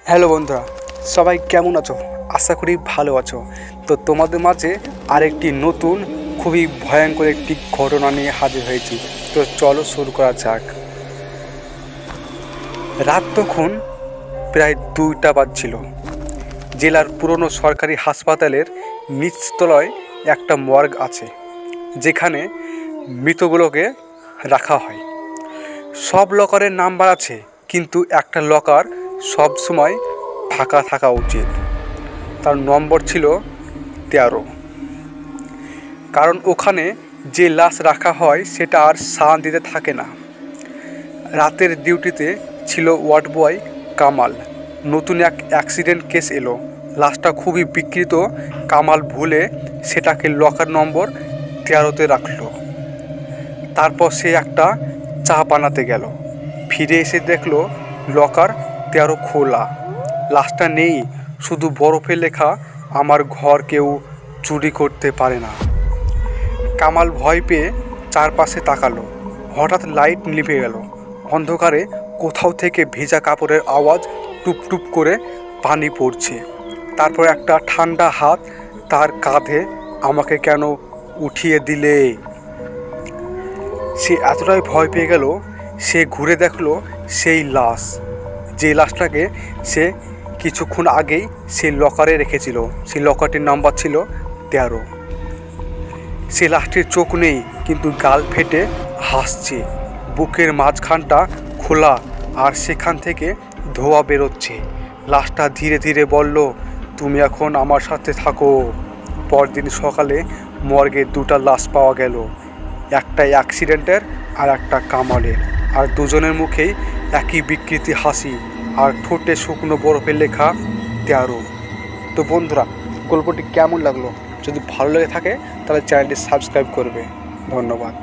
Hello বন্ধুরা, সবাই কেমন আছো? আশা করি ভালো আছো। তো তোমাদের মাঝে আরেকটি নতুন খুবই ভয়ঙ্কর একটি ঘটনা নিয়ে হাজির হয়েছি। তো চলো শুরু করা যাক। রাত তখন প্রায় 2টা বাজছিল। জেলার পুরনো সরকারি হাসপাতালের নিচতলায় একটা মর্গ আছে, যেখানে মৃতগুলোকে রাখা হয়। সব লকারের নাম্বার আছে, কিন্তু একটা লকার সবসময় ফাঁকা থাকা উচিত। তার নম্বর ছিল 13, কারণ ওখানে যে লাশ রাখা হয় সেটা আর শান্তিতে থাকে না। রাতের ডিউটিতে ছিল ওয়ার্ড বয় কামাল। নতুন এক অ্যাক্সিডেন্ট কেস এলো। লাশটা খুবই বিকৃত। কামাল ভুলে সেটাকে লকার নম্বর 13তে রাখলো। তারপর সে একটা চা বানাতে গেল। ফিরে এসে দেখলো লকার 13 খোলা। লাশটা নেই, শুধু বরফে লেখা, আমার ঘর কেউ চুরি করতে পারে না। কামাল ভয় পেয়ে চারপাশে তাকালো। হঠাৎ লাইট নিভে গেল। অন্ধকারে কোথাও থেকে ভেজা কাপড়ের আওয়াজ, টুপ টুপ করে পানি পড়ছে। তারপর একটা ঠান্ডা হাত তার কাঁধে। আমাকে কেন উঠিয়ে দিলে? সে এতটাই ভয় পেয়ে গেল, সে ঘুরে দেখলো সেই লাশ, যে লাশটাকে সে কিছুক্ষণ আগেই সেই লকারে রেখেছিল। সেই লকারটির নাম্বার ছিল 13। সে লাশটির চোখ নেই, কিন্তু গাল ফেটে হাসছে। বুকের মাঝখানটা খোলা, আর সেখান থেকে ধোঁয়া বেরোচ্ছে। লাশটা ধীরে ধীরে বলল, তুমি এখন আমার সাথে থাকো। পরদিন সকালে মর্গে 2টা লাশ পাওয়া গেল, একটা অ্যাক্সিডেন্টের আর একটা কামালের। আর দুজনের মুখেই একই বিকৃতি হাসি, আর ঠোঁটে শুকনো বরফে লেখা 13। তো বন্ধুরা, গল্পটি কেমন লাগলো? যদি ভালো লেগে থাকে তাহলে চ্যানেলটি সাবস্ক্রাইব করবে। ধন্যবাদ।